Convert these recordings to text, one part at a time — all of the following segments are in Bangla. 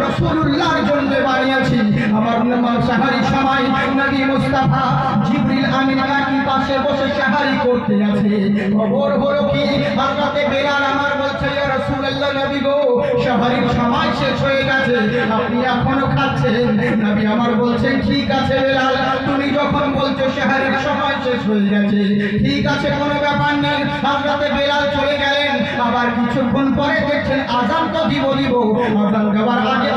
রাসূলুল্লাহর জন্য বানিয়েছি। আমার নামাজ সাহারি সময় নবী মুস্তাফা জিবরিল আমিন একই পাশে বসে সাহারি করতে আছে। খবর হলো কি হযরতে বেলাল আমার বলছে, ইয়া রাসূলুল্লাহ নবী গো, সাহারির সময় শেষ হয়ে গেছে, আপনি এখনো খাচ্ছেন। নবী আমার বলছেন, ঠিক আছে বেলাল, তুমি যখন বলছো সাহারির সময় শেষ হয়ে গেছে, ঠিক আছে, কোনো ব্যাপার নেই। হযরতে বেলাল চলে গেলেন। আবার কিছুক্ষণ পরে দেখছেন আযান তো দিব আযান দেওয়ার আগে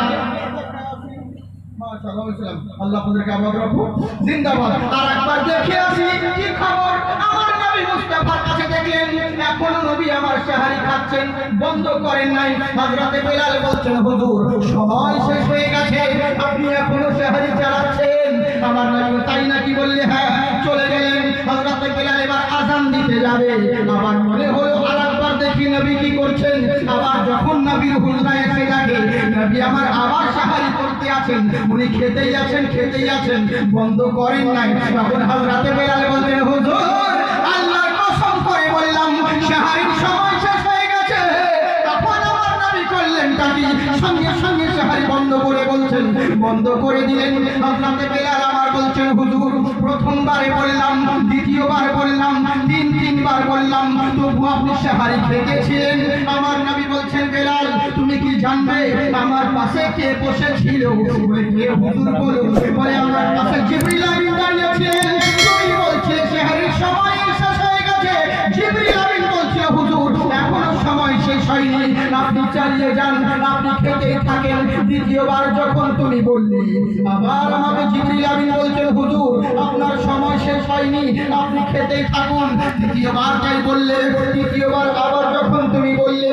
আল্লাহ আপনাদেরকে আবার রাখুন জিন্দাবাদ। আর একবার দেখে আসি কি খবর। আমার নবী মুস্তাফার কাছে দেখলেন এখনো নবী আমার সাহারি খাচ্ছেন, বন্ধ করেন নাই। হযরতে বেলাল বলছেন, হুজুর সময় শেষ হয়ে গেছে, আপনি এখনো সাহারি চালাচ্ছেন। আমার নবী তাই নাকি বললে, হ্যাঁ। চলে গেলেন। হযরতে বেলাল এবার আযান দিতে যাবে। আবার মনে হলো আরেকবার দেখি নবী কি করছেন। আবার যখন নবীর হুজরা এসে লাগে, নবী আমার আবার সাহারি করতে আছেন, উনি খেতেই আছেন, বন্ধ করেন নাই। তখন হযরতে বেলাল বললেন, হুজুর আল্লাহর কসম করে বললাম সাহারির সময় শেষ হয়ে গেছে। তখন আমার নবী করলেন কি, সঙ্গে সঙ্গে সাহারি বন্ধ করে বলছেন, বন্ধ করে দিলেন। হযরতে বেলাল আমার বলছেন, হুজুর প্রথমবারে বললাম, দ্বিতীয়বার বললাম, তিনবার বললাম, তবু আপনি সাহারি খেতেছিলেন। আমার নবী বলছেন, বেলাল তুমি কি জানবে আমার পাশে কে বসেছিল? বলে, কে হুজুর বলুন। বলে, আমার পাশে জিবরিল আমিন দাঁড়িয়ে ছিলেন। তুমি বলছিলে সাহারির সময় শেষ হয়ে গেছে, জিবরিল আমিন বলছে হুজুর এখনো সময় শেষ হয়নি, আপনি চালিয়ে যান, আপনি খেতেই থাকেন। দ্বিতীয়বার যখন তুমি বললে, আবার আমাকে জিবরিল আমিন বলছেন, হুজুর আপনার সময় শেষ হয়নি, আপনি খেতেই থাকুন। দ্বিতীয়বার তাই বললে। তৃতীয়বার আবার যখন তুমি বললে,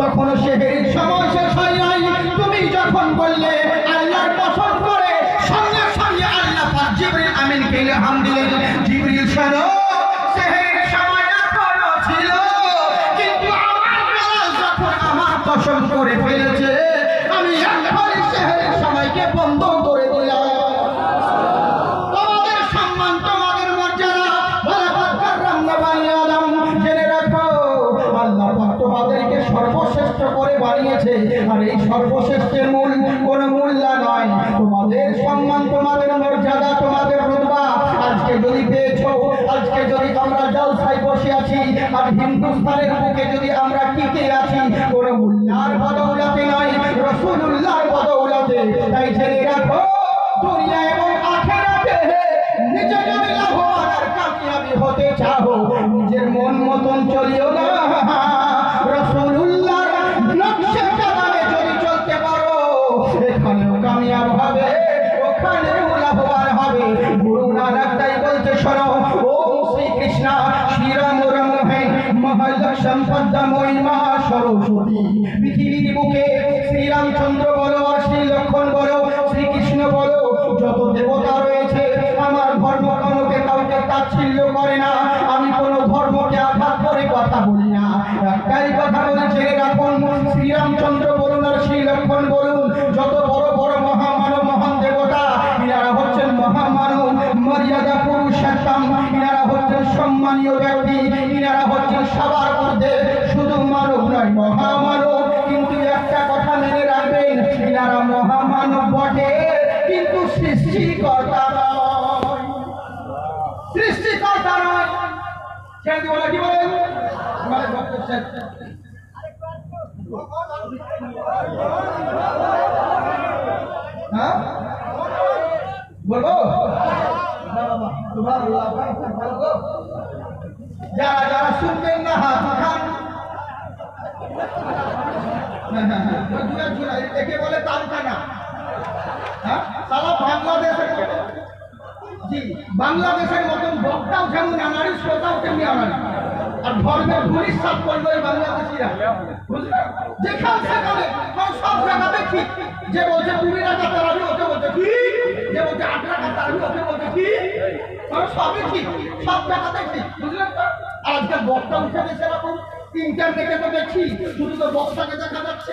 তখনও সাহারির সময় শেষ হয় নাই। তুমি যখন বললে, আল্লাহর কসম করে সঙ্গে সঙ্গে আল্লাহ পাক জিবরিল আমিনকে ইলহাম দিলেন, জিবরিল শোনো, সাহারির সময় এখনো ছিল, কিন্তু আমার বেলাল যখন আমার কসম করে ফেলেছে, আমি এখনই সাহারির সময়কে বন্ধ করে দিলাম। তোমাদের সম্মান, তোমাদের মর্যাদা, ওয়ালাকাদ কাররামনা বানি আদম, জেনে রাখো আল্লাহ পাক তোমাদেরকে সর্বশ্রেষ্ঠ করে বানিয়েছে। আর এই সর্বশ্রেষ্ঠের মূল কোনো মূল্য নয়। তোমাদের সম্মান, তোমাদের মর্যাদা, তোমাদের রুতবা আজকে যদি পেয়েছো, আজকে যদি আমরা জলসায় বসে আছি, আর হিন্দুস্তানের বুকে যদি আমরা টিকে আছি, কোনো মূল্যার বদৌলতে নয়, রাসূলুল্লাহর বদৌলতে। তাই জেনে রাখো দুনিয়া এবং আখিরাতে নিজে যদি লাভবান আর কামিয়াবি হতে চাও, নিজের মন মতন চলিও না, রাসূলুল্লাহর নকশে কদমে যদি চলতে পারো, এখানেও কামিয়াব হবে, ওখানেও লাভবান হবে। গুরু নানক তাই বলতে শোনো, ওম শ্রীকৃষ্ণ শ্রীরাম রমহে মহল সম্পদ মহিমা সরস্বতী। পৃথিবীর বুকে শ্রীরামচন্দ্র বলো, আর শ্রী লক্ষণ বলো, শ্রীকৃষ্ণ বলো, যত দেবতা রয়েছে, আমার ধর্ম কাউকে তাচ্ছিল্য করে না, আমি কোনো ধর্মকে আঘাত করে কথা বলি না। একটাই কথা বলেছে, রাখুন শ্রীরামচন্দ্র বলুন আর শ্রী লক্ষণ বলুন, যত বড় বড় মহামানব, মহান দেবতা, ইনারা হচ্ছেন মহামানব, মর্যাদা পুরুষোত্তম, ইনারা হচ্ছেন সম্মানীয় ব্যক্তি, ইনারা হচ্ছেন সবার মধ্যে শুধু মানব নয়, মহামানব। কিন্তু একটা কথা মেনে রাখবেন, ইনারা মহামানব বটে, কিন্তু সৃষ্টিকর্তা নয়, সৃষ্টিকর্তা নয়। ছেড়ে দিব নাকি বলেন? হ্যাঁ বলবো, যারা যারা শুনবেন না হাত উঠান। একে বলে তালকানা। হ্যাঁ, সারা বাংলাদেশের জি, বাংলাদেশের মতন বক্তাও যেমন আনারি, শ্রোতাও তেমনি আনারি। আর ধর্মের ভূমিষ্ঠ করবে বাংলাদেশিরা, যেখানে সেখানে সব জায়গাতে ঠিক। যে বলছে 2 রাকাত তারাবি, ওকে বলছে ঠিক। যে বলছে 8 রাকাত তারাবি, ওকে বলছে ঠিক। সবই ঠিক, সব জায়গাতে ঠিক, বুঝলেন তো? আর আজকাল বক্তা উঠে গেছে এরকম, ইন্টারনেটে তো দেখছি শুধু তো বক্তাকে দেখা যাচ্ছে,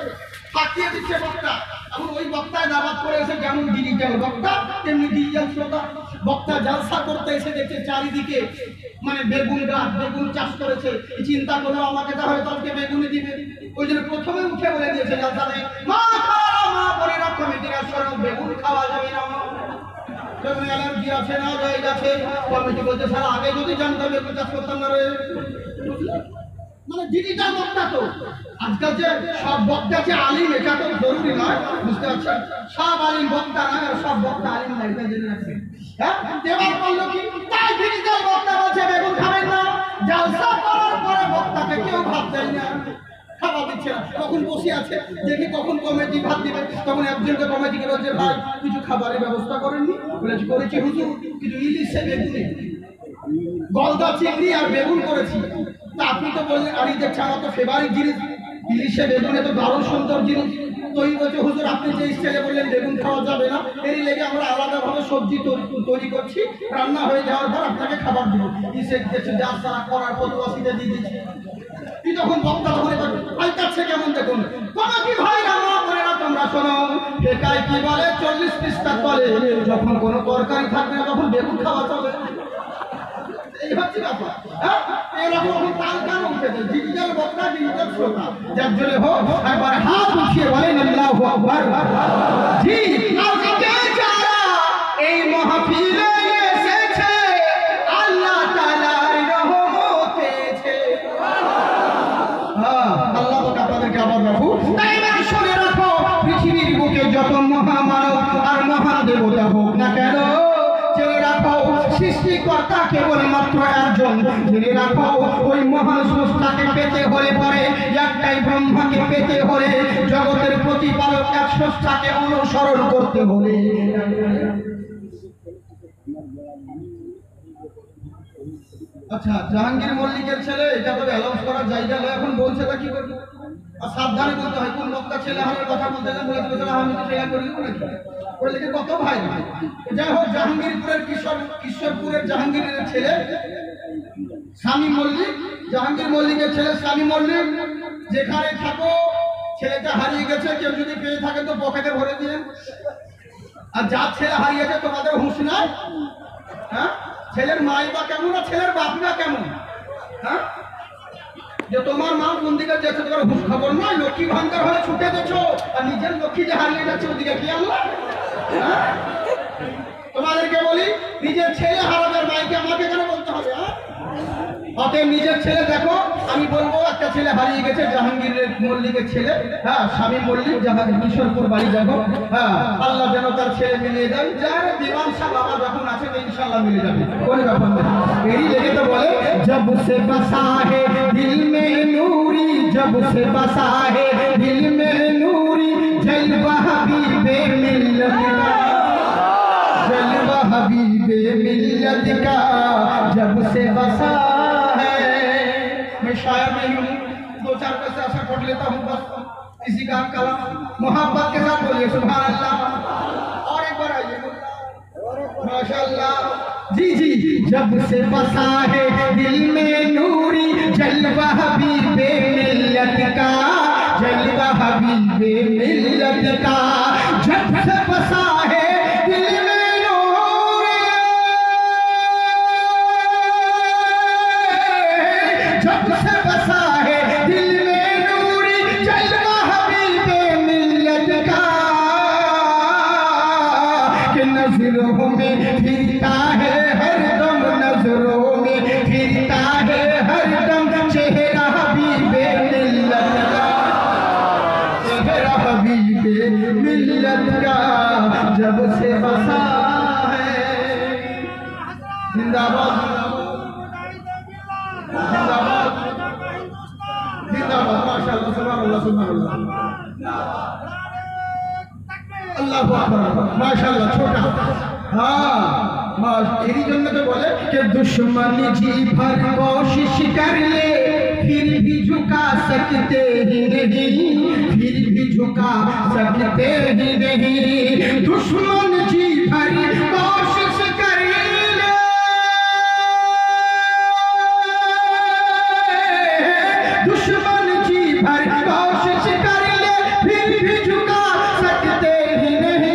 ফাঁকিয়ে দিচ্ছে বক্তা। এখন ওই বক্তায় দাবাত করে এসে যেমন ডিজিটাল বক্তা, তেমনি ডিজিটাল শ্রোতা। বক্তা জলসা করতে এসে দেখছে চারিদিকে মানে বেগুন গাছ, বেগুন চাষ করেছে, চিন্তা করলো আমাকে তাহলে কালকে বেগুনি দিবে। ওই জন্য প্রথমে উঠে বলে দিয়েছে জলসাতে, মা খাওয়া মা সিদ্ধি আছে না হয়ে গেছে। কমিটি বলতে স্যার আগে যদি জানতাম একটু চাষ করতাম না রে। মানে ডিজিটাল বক্তা তো আজকাল যে সব বক্তা যে আলিম এটা তো জরুরি নয়, বুঝতে পারছেন? সব আলিম বক্তা না, আর সব বক্তা আলিম না, এটা জেনে রাখবেন। হ্যাঁ, দেওয়ার করলো কি তাই ডিজিটাল বক্তা বলছে বেগুন খাবেন না, জালসা করার পরে বক্তাকে কেউ ভাত দেয় না, খাবার দিচ্ছে না। তখন বসে আছে, দেখি কখন কমিটি ভাত দিবে। তখন একজনকে কমিটিকে বলছে ভাই কিছু খাবারের ব্যবস্থা করেননি? বলেছি করেছি হুজুর, কিছু ইলিশে বেগুনি, গলদা চিংড়ি আর বেগুন করেছি। তা আপনি তো বললেন আমি দেখছি আমার তো ফেভারিট জিনিস ইলিশে বেগুনে তো দারুণ সুন্দর জিনিস। তো এই বলছে হুজুর আপনি যে স্টাইলে বললেন বেগুন খাওয়া যাবে না, এরই লেগে আমরা আলাদাভাবে সবজি তৈরি করছি, রান্না হয়ে যাওয়ার পর আপনাকে খাবার দেবো। ইসে দেখছে যা সারা করার পর ওয়াসিতে দিয়ে দিচ্ছি। তুই তখন বক্তা ধরে পাল্টাচ্ছে কেমন দেখুন। কমিটি ভাই আমার বোনেরা তোমরা শোনো, ঠেকায় কি বলে 40 পৃষ্ঠা তলে যখন কোনো তরকারি থাকবে না তখন বেগুন খাওয়া চলে। এই হচ্ছে ব্যাপার। হ্যাঁ, এরকম তাল কেন উঠেছে? ডিজিটাল বক্তা, ডিজিটাল শ্রোতা, যার জন্য হোক একবার হাত উঠিয়ে বলেন আল্লাহু আকবার। জি, আজকে যারা এই মাহফিলে এসেছে আল্লাহ তাআলার রহমতেছে। হ্যাঁ, আল্লাহ পাক আপনাদেরকে আবার রাখুক। তাই না, শুনে রাখো, পৃথিবীর বুকে যত মহামানব আর মহান দেবতা হোক না কেন, জেনে রাখো সৃষ্টিকর্তা কেবলমাত্র একজন। জেনে রাখো ওই মহান স্রষ্টাকে পেতে হলে পরে একটাই ব্রহ্মাকে পেতে হলে, জগতের প্রতিপালক এক স্রষ্টাকে অনুসরণ করতে হলে। আচ্ছা, জাহাঙ্গীর মল্লিকের ছেলে, এটা তো অ্যালাউন্স করার জায়গা নয়, এখন বলছে তা কি করবে? আর সাবধানে বলতে হয়, কোন বক্তা ছেলে হারের কথা বলতে গেলে বলে দেবে আমি তো শেয়ার করে দেবো নাকি? ওই লেগে কত ভাই ভাই। যাই হোক, জাহাঙ্গীরপুরের কিশোরপুরের জাহাঙ্গীরের ছেলে স্বামী মল্লিক, জাহাঙ্গীর মল্লিকের ছেলে স্বামী মল্লিক, যেখানে থাকো ছেলেটা হারিয়ে গেছে, কেউ যদি পেয়ে থাকেন তো পকেটে ভরে দিয়ে। আর যার ছেলে হারিয়েছে তোমাদের হুঁশ নাই? হ্যাঁ, ছেলের মাই বা কেমন আর ছেলের বাপ বা কেমন? হ্যাঁ, যে তোমার মা কোন দিকে যাচ্ছে তোমার হুঁশ খবর নয়? লক্ষ্মী ভান্ডার হলে ছুটে গেছো, আর নিজের লক্ষ্মী যে হারিয়ে যাচ্ছে ওদিকে কি আল্লাহ? হ্যাঁ, তোমাদেরকে বলি নিজের ছেলে হারাবে, মাইকে আমাকে কেন বলতে হবে? অতএব নিজের ছেলে দেখো, আমি বলবো একটা ছেলে হারিয়ে গেছে জাহাঙ্গীরের মল্লিকের ছেলে, হ্যাঁ স্বামী মল্লিক, জাহাঙ্গীর কিশোরপুর বাড়ি যাবো। হ্যাঁ, আল্লাহ যেন তার ছেলে মিলিয়ে দেয়, যার মীমাংসা বাবা যখন আছে ইনশাআল্লাহ মিলে যাবে, কোনো ব্যাপার না। এই লেগে তো বলে জব সে বসা হে দিল মে নূরি, জব সে বসা হে দিল মে নূরি, জলওয়া হাবিবে মিল্লত কা, जलवा हबीबे मिल्लत का जब से बसा है। मैं शायर नहीं हूँ, दो चार पैसे ऐसा पढ़ लेता हूँ बस, इसी का कलम मोहब्बत के साथ बोलिए सुभान अल्लाह। और एक बार आइए माशाअल्लाह। जी जी, जब से बसा है दिल में नूरी, जलवा हबीबे मिल्लत का, जलवा हबीबे मिल्लत का, जब से बसा है दिल में नजरों में फिरता है हरदम, नजरों में फिरता है हरदम, चेहरा हबीबे मिल्लत का, चेहरा हबीबे मिल्लत का, जब से बसा है। जिंदाबाद जिंदाबाद जिंदाबाद, माशाअल्लाह सुभान अल्लाह सुभान अल्लाह, अल्लाहु আকবার, माशाअल्लाह। छोटा हाँ, यही जन्म तो बोले कि दुश्मन जी भर कोशिश कर ले फिर भी झुका सकते ही नहीं, फिर भी झुका सकते ही नहीं, दुश्मन जी भर कोशिश कर ले, दुश्मन जी भर कोशिश कर ले फिर भी झुका सकते ही नहीं,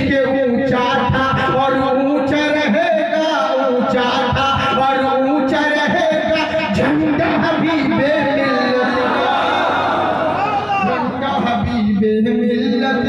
कि ऊंचा था और ऊंचा रहेगा, ऊंचा था और ऊंचा रहेगा, झंडा हबीबे मिल्लत का, झंडा हबीबे मिल्लत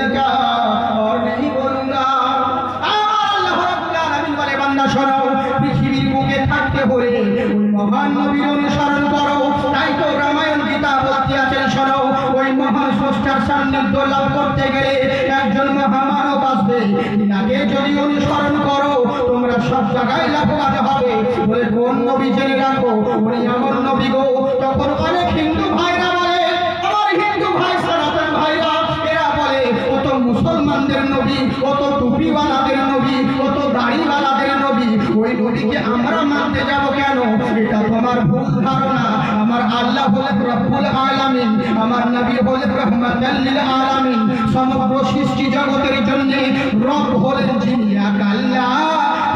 সান্নিধ্য লাভ করতে গেলে একজন মহামানব আসবে, তিনাকে যদি অনুসরণ করো তোমরা সব জায়গায় লাভবান হবে। বলে কোন নবী জেনে রাখো, উনি আমার নবী গো। তখন অনেক হিন্দু ভাইরা বলে, আমার হিন্দু ভাই সনাতন ভাইরা এরা বলে ও তো মুসলমানদের নবী, ও তো টুপিওয়ালাদের নবী, ও তো দাড়িওয়ালাদের নবী, ওই নবীকে আমরা মানতে যাব কেন? এটা তোমার ভুল ধারণা। আমার আল্লাহ হলেন রব্বুল আলামিন, আমার নবী হলেন রাহমাতাল লিল আলামিন। সমগ্র সৃষ্টি জগতের জন্য রব হলেন যিনি এক আল্লাহ,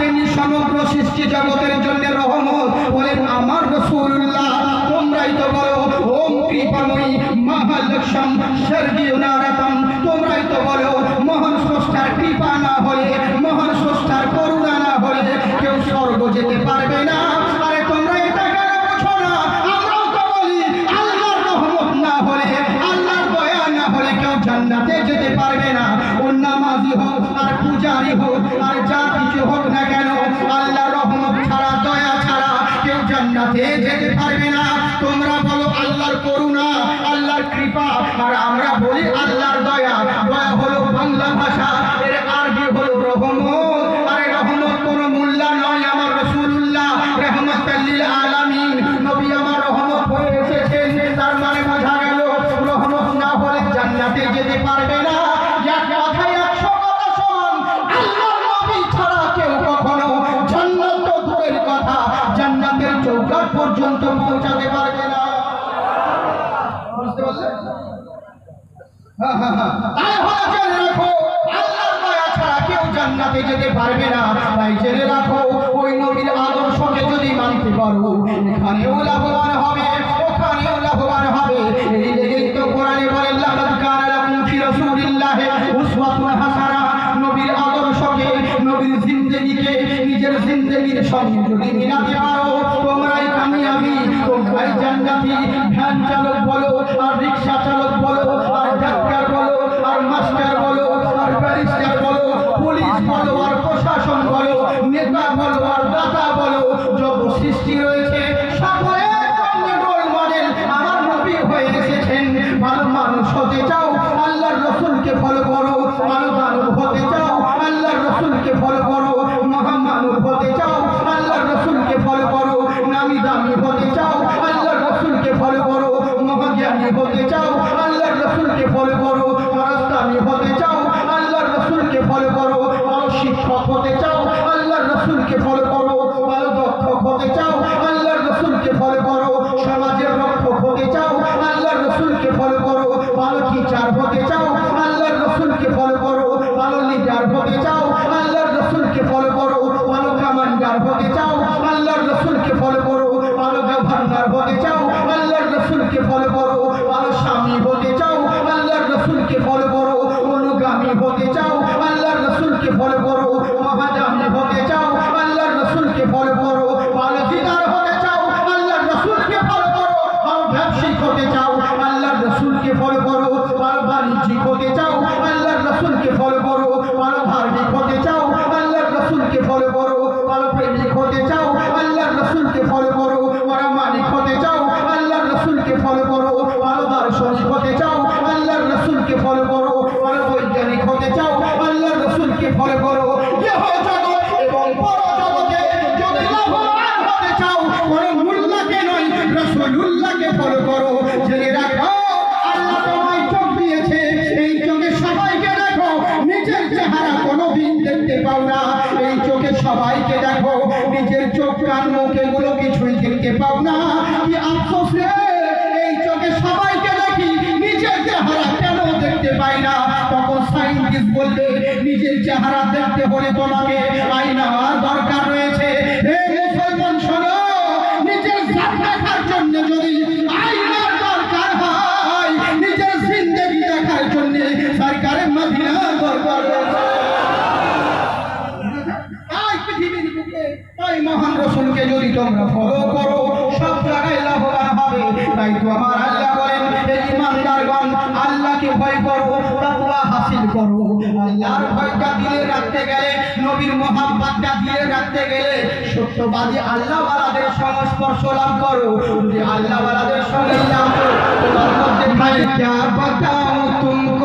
তিনি সমগ্র সৃষ্টি জগতের জন্য রহমত বলেন আমার রাসূলুল্লাহ। তোমরাই তো বলো ওম কৃপাময়ী মহালক্ষ্ম স্বর্গীয় নারতম, তোমরাই তো বলো মহান স্রষ্টার কৃপা না হলে, মহান স্রষ্টার করুণা না হলে কেউ স্বর্গ যেতে পারবে না। আরে তোমরা এটা কেন বুঝো না? আমরাও তো বলি আল্লাহর রহমত না হলে, আল্লাহর দয়া না হলে কেউ জান্নাতে যেতে পারবে না। ওর নামাজি হোক আর পূজারি হোক আর যা কিছু হোক না কেন, আল্লাহর রহমত ছাড়া, দয়া ছাড়া কেউ জান্নাতে যেতে পারবে না। তোমরা বলো আল্লাহর করুণা, আল্লাহর কৃপা, আর আমরা বলি আল্লাহর দয়া। দয়া হলো বাংলা ভাষা, এর আরবি হলো রহমত। আরে রহমত কোনো মূল্য নয়, আমার রাসূলুল্লাহ রাহমাতাল লিল আলামিন নবী আমার রহমত হয়ে এসেছেন। তার মানে বোঝা গেল রহমত না হলে জান্নাতে যেতে পারবে না। এক কথায় 100 কথা সমান, আল্লাহর নবী ছাড়া কেউ কখনো জান্নাত তো দূরের কথা, জান্নাতের চৌকাঠ পর্যন্ত পৌঁছাতে পারবে না। বুঝতে পারলেন? তাই হলো জেনে রাখো আল্লাহর দয়া ছাড়া কেউ জান্নাতে যেতে পারবে না। তাই জেনে রাখো ওই নবীর আদর্শকে যদি মানতে পারো, এখানেও লাভবান হবে, ওখানেও লাভবান হবে। এই লেগেই তো কোরআনে বলে লাকাদ কানা লাকুম ফি রাসূলিল্লাহি উসওয়াতুন হাসানাহ। নবীর আদর্শকে, নবীর জিন্দেগিকে নিজের জিন্দেগির সঙ্গে যদি মিলাতে পারো, তোমরাই কামিয়াবি, তোমরাই জান্নাতি। ভ্যান চালক বলো আর রিকশা চালক বলো আর ডাক্তার বলো আর মাস্টার বলো আর ব্যারিস্টার বলো, পুলিশ বলো আর প্রশাসন বলো, নেতা বলো আর দাতা বলো, যত সৃষ্টি রয়েছে সকলের জন্য রোল মডেল আমার নবী হয়ে এসেছেন। ভালো মানুষ হতে চাও আল্লাহর রাসূলকে ফলো করো, ভালো দানব হতে চাও আল্লাহর রাসূলকে ফলো করো, মহামানব হতে চাও আল্লাহর রাসূলকে ফলো করো, নামি দামি হতে চাও আল্লাহর রাসূলকে ফলো করো, মহাজ্ঞানী হতে চাও আল্লাহর রাসূলকে ফলো করো, রাস্তানি হতে চাও আল্লাহর রাসূলকে ফলো করো, ভালো শিক্ষক হতে চাও আল্লাহর রাসূলকে ফলো করো, ভালো দক্ষক হতে চাও আল্লাহর রাসূলকে ফলো করো, সমাজের রক্ষক হতে চাও আল্লাহর রাসূলকে ফলো করো, ভালো টিচার হতে চাও আল্লাহর রাসূলকে ফলো করো, ভালো লিডার হতে চাও আল্লাহর রাসূলকে ফলো করো, ভালো কমান্ডার হতে চাও আল্লাহর রাসূলকে ফলো করো, ভালো গভর্নর হতে চাও আল্লাহর রাসূলকে ফলো করো, ভালো স্বামী হতে চাও আল্লাহর রাসূলকে ফলো করো, অনুগামী হতে চাও আল্লাহর রাসূলকে ফলো করো, মহাদানী হতে চাও আল্লাহর রাসূলকে ফলো করো, ভালো দিদার হতে চাও আল্লাহর রাসূলকে ফলো করো, ভালো ব্যবসায়িক হতে চাও আল্লাহর রাসূলকে ফলো করো, ভালো বাণিজ্যিক হতে চাও আল্লাহর রাসূলকে ফলো করো, ভালো ধার্মিক হতে চাও আল্লাহর রাসূলকে ফলো করো, ভালো প্রেমিক হতে চাও আল্লাহর রাসূলকে ফলো করো, ভালো মালিক হতে চাও আল্লাহর রাসূলকে ফলো করো, ভালো দার্শনিক হতে চাও আল্লাহর রাসূলকে ফলো করো, ভালো বৈজ্ঞানিক হতে চাও আল্লাহর রাসূলকে ফলো করো। ইহ জগৎ এবং পরজগতে যদি লাভবান হতে চাও কোনো মোল্লাকে নয় রাসূলুল্লাহকে ফলো করো। জেনে রাখো আল্লাহ তোমায় চোখ দিয়েছে, এই চোখে সবাইকে দেখো, নিজের চেহারা কোনোদিন দেখতে পাও না। এই চোখে সবাইকে দেখো, নিজের চোখ কান মুখ এগুলো কিছুই দেখতে পাও না। কি আফসোস রে, এই চোখে সবাইকে দেখি, নিজের চেহারা কেন দেখতে পাই না? তখন সায়েন্টিস্ট বলবে নিজের চেহারা দেখতে হলে তোমাকে আয়নার দরকার রয়েছে। হে মুসলমান শোনো, নিজের জাত দেখার জন্য যদি আয়নার দরকার হয়, নিজের জিন্দেগি দেখার জন্য সরকারের মদিনার দরকার রয়েছে। পৃথিবীর বুকে তাই মহান রাসূলকে যদি তোমরা ফলো করো, সব জায়গায় লাভবান হবে। তাই তো আমার আল্লাহ বলেন, হে ঈমানদারগণ, আল্লাহকে ভয় করো, তাকওয়া হাসিল করো। আল্লাহর ভয়টা দিলে রাখতে গেলে, নবীর মহব্বতটা দিলে রাখতে গেলে সত্যবাদী আল্লাহওয়ালাদের সংস্পর্শ লাভ করো। যদি আল্লাহওয়ালাদের সঙ্গে যাও, তোমার মধ্যে ভাই क्या बताऊं तुमको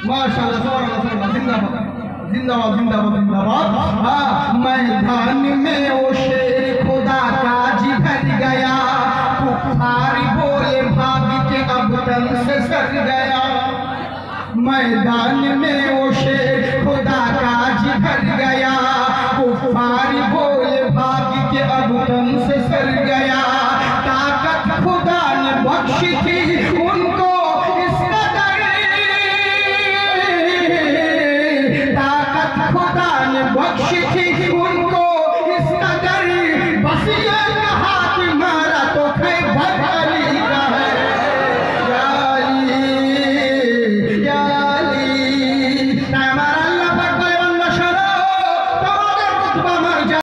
माशाल्लाह सुभान जिंदाबाद जिंदाबाद जिंदाबाद जिंदाबाद। हाँ, मैदान में वो शेर खुदा का जिधर गया, कुफार बोले भाग के अब तन से सर गया। मैदान में वो शेर खुदा का जिधर गया, कुफार बोले भाग के अब तन से सर गया। ताकत खुदा ने बख्शी थी उनको इस कदर, ताकत खुदा ने बख्शी थी उनको इस कदर, बस ये कहा कि मारा तो खैबर अली का है। या अली, या अली,